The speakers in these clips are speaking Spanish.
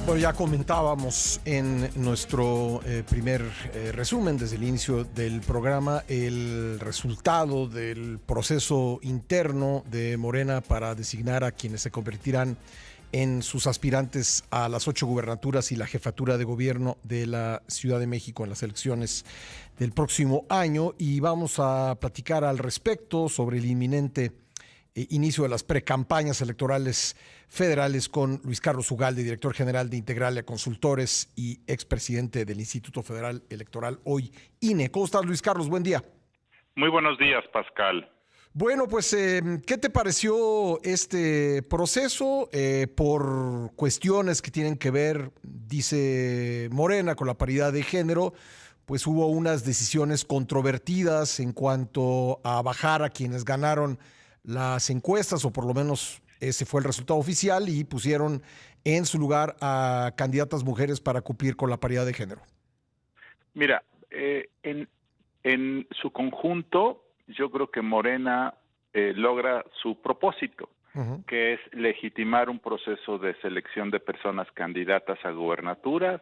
Bueno, ya comentábamos en nuestro primer resumen desde el inicio del programa el resultado del proceso interno de Morena para designar a quienes se convertirán en sus aspirantes a las 8 gubernaturas y la jefatura de gobierno de la Ciudad de México en las elecciones del próximo año. Y vamos a platicar al respecto sobre el inminente inicio de las precampañas electorales federales con Luis Carlos Ugalde, director general de Integralia Consultores y expresidente del Instituto Federal Electoral, hoy INE. ¿Cómo estás, Luis Carlos? Buen día. Muy buenos días, Pascal. Bueno, pues, ¿qué te pareció este proceso? Por cuestiones que tienen que ver, dice Morena, con la paridad de género, pues hubo unas decisiones controvertidas en cuanto a bajar a quienes ganaron las encuestas, o por lo menos ese fue el resultado oficial, y pusieron en su lugar a candidatas mujeres para cumplir con la paridad de género. Mira, en su conjunto, yo creo que Morena logra su propósito, que es legitimar un proceso de selección de personas candidatas a gubernaturas,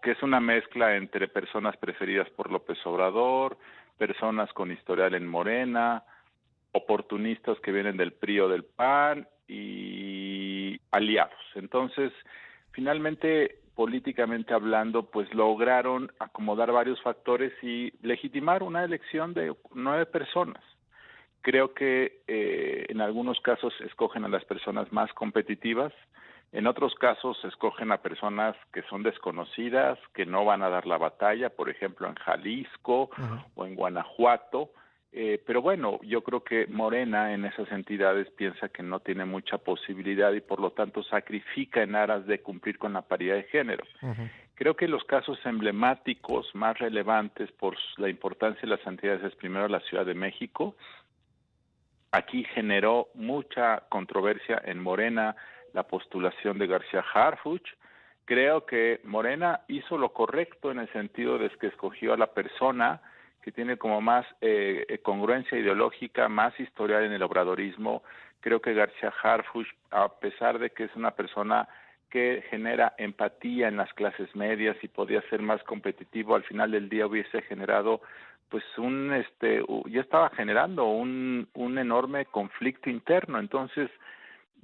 que es una mezcla entre personas preferidas por López Obrador, personas con historial en Morena, oportunistas que vienen del PRI o del PAN y aliados. Entonces, finalmente, políticamente hablando, pues lograron acomodar varios factores y legitimar una elección de 9 personas. Creo que en algunos casos escogen a las personas más competitivas, en otros casos escogen a personas que son desconocidas, que no van a dar la batalla, por ejemplo en Jalisco o en Guanajuato. Pero bueno, yo creo que Morena en esas entidades piensa que no tiene mucha posibilidad y por lo tanto sacrifica en aras de cumplir con la paridad de género. Creo que los casos emblemáticos más relevantes por la importancia de las entidades es primero la Ciudad de México. Aquí generó mucha controversia en Morena la postulación de García Harfuch. Creo que Morena hizo lo correcto en el sentido de que escogió a la persona que tiene como más congruencia ideológica, más historial en el obradorismo. Creo que García Harfuch, a pesar de que es una persona que genera empatía en las clases medias y podía ser más competitivo, al final del día hubiese generado pues ya estaba generando un enorme conflicto interno. Entonces,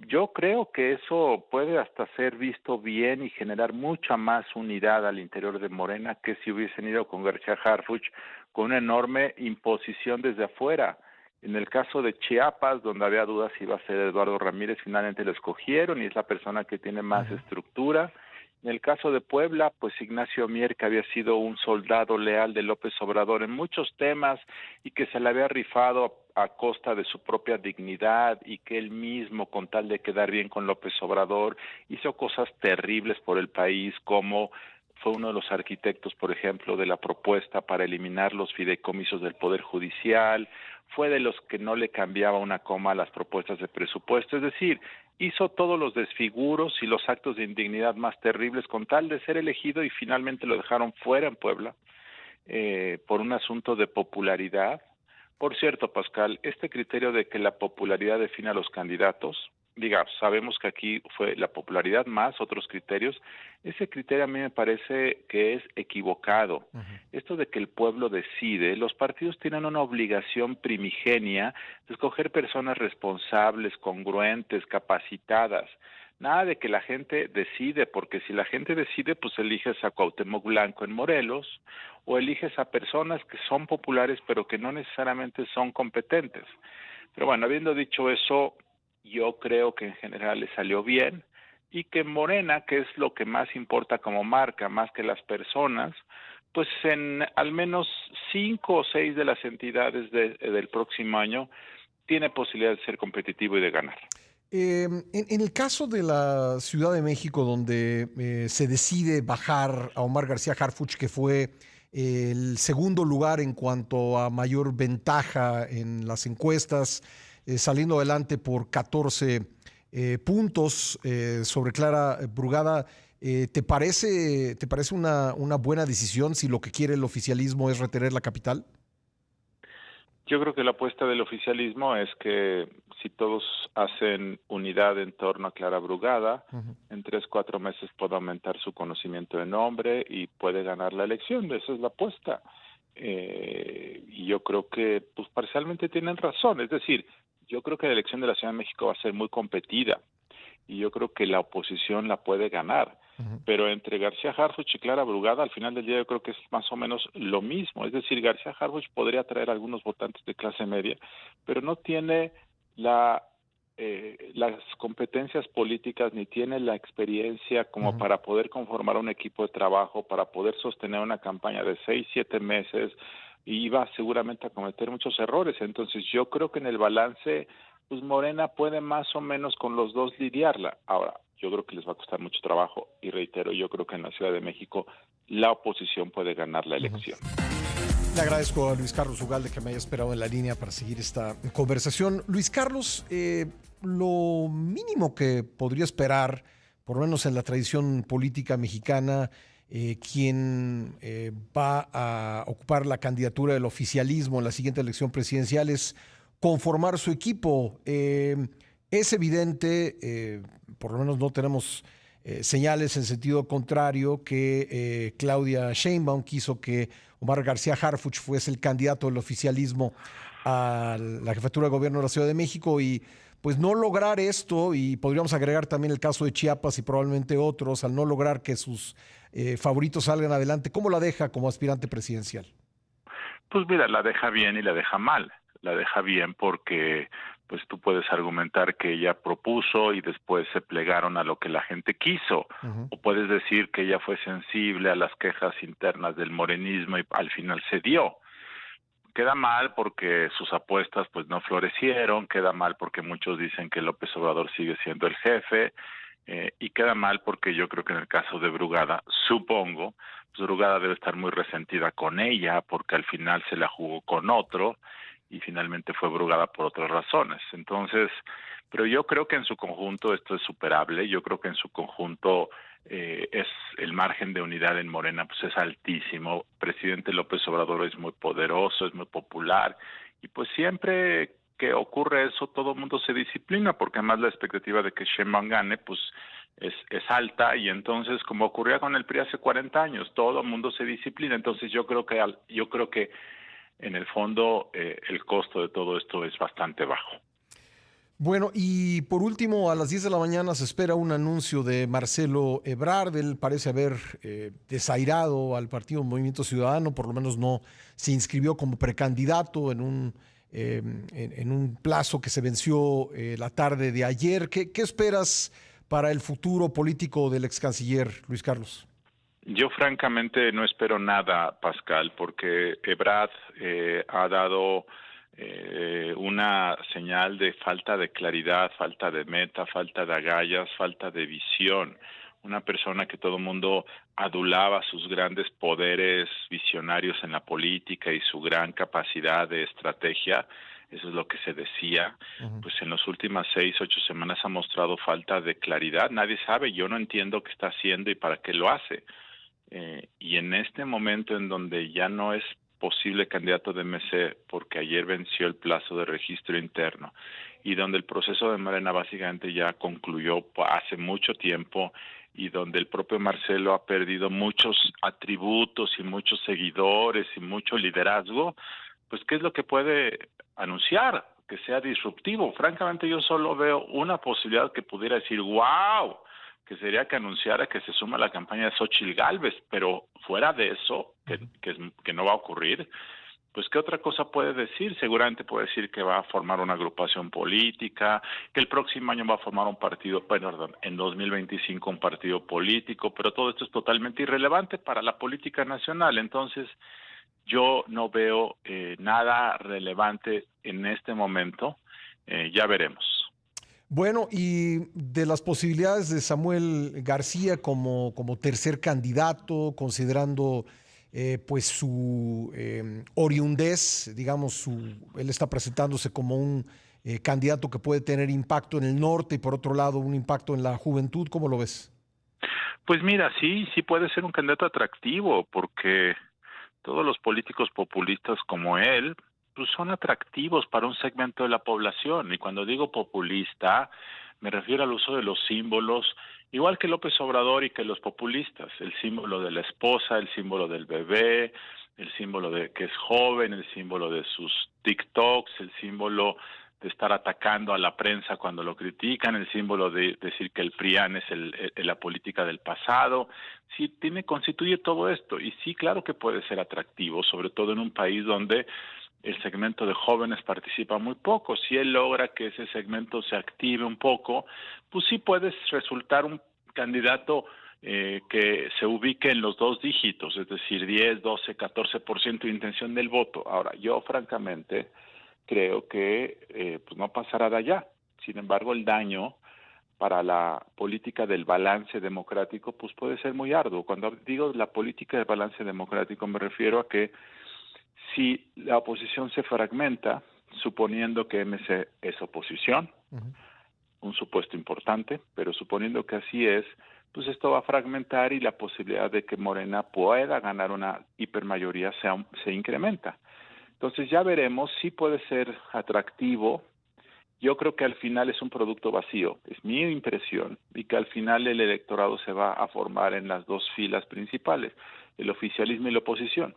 yo creo que eso puede hasta ser visto bien y generar mucha más unidad al interior de Morena que si hubiesen ido con García Harfuch con una enorme imposición desde afuera. En el caso de Chiapas, donde había dudas si iba a ser Eduardo Ramírez, finalmente lo escogieron y es la persona que tiene más estructura. En el caso de Puebla, pues Ignacio Mier, que había sido un soldado leal de López Obrador en muchos temas y que se le había rifado a costa de su propia dignidad y que él mismo, con tal de quedar bien con López Obrador, hizo cosas terribles por el país, como fue uno de los arquitectos, por ejemplo, de la propuesta para eliminar los fideicomisos del Poder Judicial, fue de los que no le cambiaba una coma a las propuestas de presupuesto, es decir, hizo todos los desfiguros y los actos de indignidad más terribles con tal de ser elegido y finalmente lo dejaron fuera en Puebla por un asunto de popularidad. Por cierto, Pascal, este criterio de que la popularidad define a los candidatos, digamos, sabemos que aquí fue la popularidad más otros criterios, ese criterio a mí me parece que es equivocado. Esto de que el pueblo decide, los partidos tienen una obligación primigenia de escoger personas responsables, congruentes, capacitadas. Nada de que la gente decide, porque si la gente decide, pues eliges a Cuauhtémoc Blanco en Morelos, o eliges a personas que son populares, pero que no necesariamente son competentes. Pero bueno, habiendo dicho eso, yo creo que en general le salió bien, y que Morena, que es lo que más importa como marca, más que las personas, pues en al menos 5 o 6 de las entidades del próximo año tiene posibilidad de ser competitivo y de ganar. En el caso de la Ciudad de México, donde se decide bajar a Omar García Harfuch, que fue el segundo lugar en cuanto a mayor ventaja en las encuestas, saliendo adelante por 14 puntos sobre Clara Brugada, ¿te parece una buena decisión si lo que quiere el oficialismo es retener la capital? Yo creo que la apuesta del oficialismo es que si todos hacen unidad en torno a Clara Brugada, en 3-4 meses puede aumentar su conocimiento de nombre y puede ganar la elección. Esa es la apuesta. Y yo creo que pues parcialmente tienen razón. Es decir, yo creo que la elección de la Ciudad de México va a ser muy competida y yo creo que la oposición la puede ganar. Pero entre García Harfuch y Clara Brugada, al final del día yo creo que es más o menos lo mismo. Es decir, García Harfuch podría atraer a algunos votantes de clase media, pero no tiene las competencias políticas ni tiene la experiencia como para poder conformar un equipo de trabajo, para poder sostener una campaña de 6-7 meses, y iba seguramente a cometer muchos errores. Entonces yo creo que en el balance, pues Morena puede más o menos con los dos lidiarla. Ahora, yo creo que les va a costar mucho trabajo y reitero, yo creo que en la Ciudad de México la oposición puede ganar la elección. Le agradezco a Luis Carlos Ugalde que me haya esperado en la línea para seguir esta conversación. Luis Carlos, lo mínimo que podría esperar, por lo menos en la tradición política mexicana, quien va a ocupar la candidatura del oficialismo en la siguiente elección presidencial es conformar su equipo. Es evidente, por lo menos no tenemos señales en sentido contrario, que Claudia Sheinbaum quiso que Omar García Harfuch fuese el candidato del oficialismo a la jefatura de gobierno de la Ciudad de México y pues no lograr esto, y podríamos agregar también el caso de Chiapas y probablemente otros, al no lograr que sus favoritos salgan adelante, ¿cómo la deja como aspirante presidencial? Pues mira, la deja bien y la deja mal. La deja bien porque pues tú puedes argumentar que ella propuso y después se plegaron a lo que la gente quiso, o puedes decir que ella fue sensible a las quejas internas del morenismo y al final se dio. Queda mal porque sus apuestas pues no florecieron, queda mal porque muchos dicen que López Obrador sigue siendo el jefe, y queda mal porque yo creo que en el caso de Brugada, supongo, pues Brugada debe estar muy resentida con ella porque al final se la jugó con otro y finalmente fue Brugada por otras razones. Entonces, pero yo creo que en su conjunto esto es superable, yo creo que en su conjunto es el margen de unidad en Morena pues es altísimo. Presidente López Obrador es muy poderoso, es muy popular y pues siempre que ocurre eso todo el mundo se disciplina porque además la expectativa de que Sheinbaum gane pues es alta y entonces como ocurría con el PRI hace 40 años todo el mundo se disciplina. Entonces yo creo que en el fondo el costo de todo esto es bastante bajo. Bueno, y por último, a las 10 de la mañana se espera un anuncio de Marcelo Ebrard. Él parece haber desairado al partido Movimiento Ciudadano, por lo menos no se inscribió como precandidato en un plazo que se venció la tarde de ayer. ¿Qué esperas para el futuro político del ex canciller, Luis Carlos? Yo francamente no espero nada, Pascal, porque Ebrard ha dado una señal de falta de claridad, falta de meta, falta de agallas, falta de visión. Una persona que todo el mundo adulaba sus grandes poderes visionarios en la política y su gran capacidad de estrategia, eso es lo que se decía, pues en las últimas 6-8 semanas ha mostrado falta de claridad. Nadie sabe, yo no entiendo qué está haciendo y para qué lo hace. Y en este momento en donde ya no es posible candidato de MC porque ayer venció el plazo de registro interno y donde el proceso de Morena básicamente ya concluyó hace mucho tiempo y donde el propio Marcelo ha perdido muchos atributos y muchos seguidores y mucho liderazgo, pues ¿qué es lo que puede anunciar? Que sea disruptivo. Francamente yo solo veo una posibilidad que pudiera decir ¡wow!, que sería que anunciara que se suma a la campaña de Xóchitl Gálvez, pero fuera de eso, que no va a ocurrir, pues ¿qué otra cosa puede decir? Seguramente puede decir que va a formar una agrupación política, que el próximo año va a formar un partido, perdón, en 2025 un partido político, pero todo esto es totalmente irrelevante para la política nacional. Entonces, yo no veo nada relevante en este momento, ya veremos. Bueno, y de las posibilidades de Samuel García como tercer candidato, considerando pues su oriundez, digamos, él está presentándose como un candidato que puede tener impacto en el norte y por otro lado un impacto en la juventud, ¿cómo lo ves? Pues mira, sí puede ser un candidato atractivo porque todos los políticos populistas como él pues son atractivos para un segmento de la población. Y cuando digo populista, me refiero al uso de los símbolos, igual que López Obrador y que los populistas, el símbolo de la esposa, el símbolo del bebé, el símbolo de que es joven, el símbolo de sus TikToks, el símbolo de estar atacando a la prensa cuando lo critican, el símbolo de decir que el PRIAN es la política del pasado. Sí, constituye todo esto, y sí, claro que puede ser atractivo, sobre todo en un país donde el segmento de jóvenes participa muy poco. Si él logra que ese segmento se active un poco, pues sí puede resultar un candidato que se ubique en los 2 dígitos, es decir, 10, 12, 14% de intención del voto. Ahora, yo francamente creo que pues no pasará de allá. Sin embargo, el daño para la política del balance democrático pues puede ser muy arduo. Cuando digo la política del balance democrático me refiero a que si la oposición se fragmenta, suponiendo que MC es oposición, un supuesto importante, pero suponiendo que así es, pues esto va a fragmentar y la posibilidad de que Morena pueda ganar una hipermayoría se incrementa. Entonces ya veremos si puede ser atractivo. Yo creo que al final es un producto vacío, es mi impresión, y que al final el electorado se va a formar en las 2 filas principales, el oficialismo y la oposición,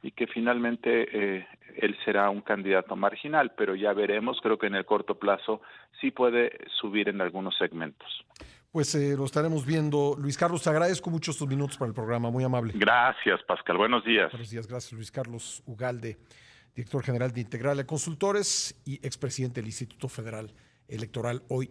y que finalmente él será un candidato marginal, pero ya veremos, creo que en el corto plazo sí puede subir en algunos segmentos. Pues lo estaremos viendo. Luis Carlos, te agradezco mucho estos minutos para el programa, muy amable. Gracias, Pascal, buenos días. Buenos días, gracias. Luis Carlos Ugalde, director general de Integrale Consultores y expresidente del Instituto Federal Electoral, hoy